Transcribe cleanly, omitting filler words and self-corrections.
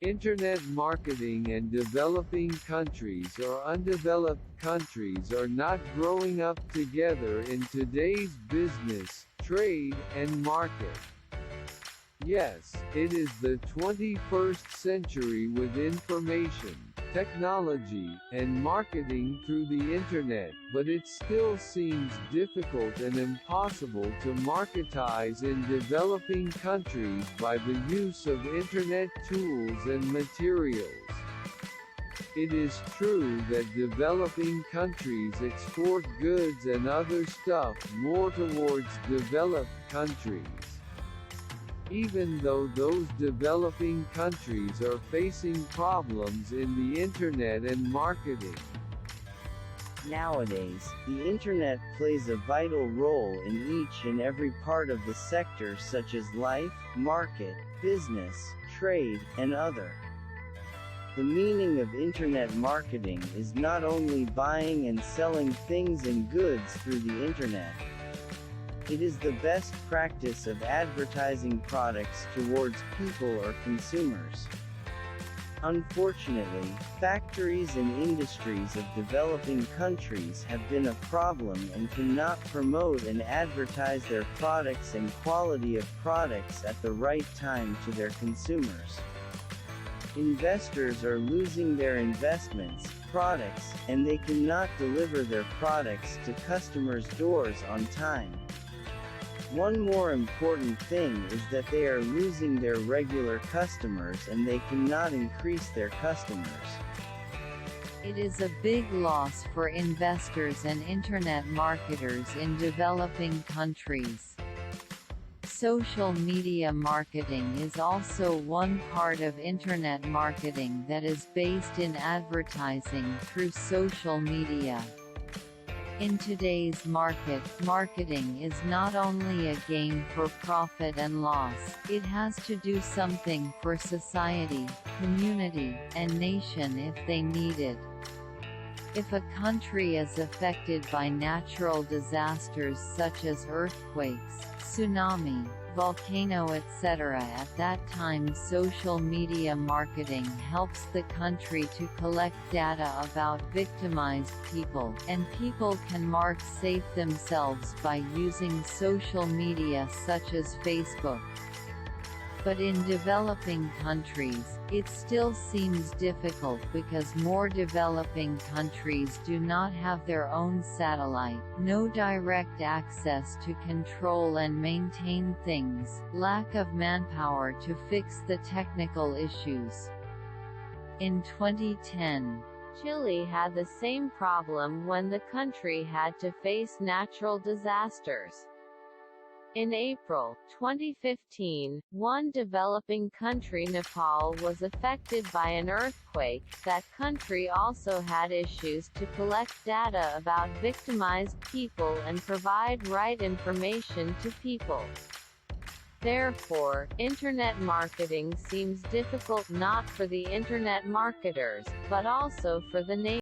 Internet marketing and developing countries or undeveloped countries are not growing up together in today's business, trade, and market. Yes, it is the 21st century with information, technology, and marketing through the Internet, but it still seems difficult and impossible to marketize in developing countries by the use of Internet tools and materials. It is true that developing countries export goods and other stuff more towards developed countries. Even though those developing countries are facing problems in the Internet and marketing. Nowadays, the Internet plays a vital role in each and every part of the sector such as life, market, business, trade, and other. The meaning of Internet marketing is not only buying and selling things and goods through the Internet. It is the best practice of advertising products towards people or consumers. Unfortunately, factories and industries of developing countries have been a problem and cannot promote and advertise their products and quality of products at the right time to their consumers. Investors are losing their investments, products, and they cannot deliver their products to customers' doors on time. One more important thing is that they are losing their regular customers and they cannot increase their customers. It is a big loss for investors and Internet marketers in developing countries. Social media marketing is also one part of Internet marketing that is based in advertising through social media. In today's market, marketing is not only a game for profit and loss, it has to do something for society, community, and nation if they need it. If a country is affected by natural disasters such as earthquakes, tsunami, volcano etc., at that time social media marketing helps the country to collect data about victimized people, and people can safe themselves by using social media such as Facebook. But in developing countries, it still seems difficult because more developing countries do not have their own satellite, no direct access to control and maintain things, lack of manpower to fix the technical issues. In 2010, Chile had the same problem when the country had to face natural disasters. In April 2015, one developing country, Nepal, was affected by an earthquake. That country also had issues to collect data about victimized people and provide right information to people. Therefore, Internet marketing seems difficult not for the Internet marketers, but also for the nation.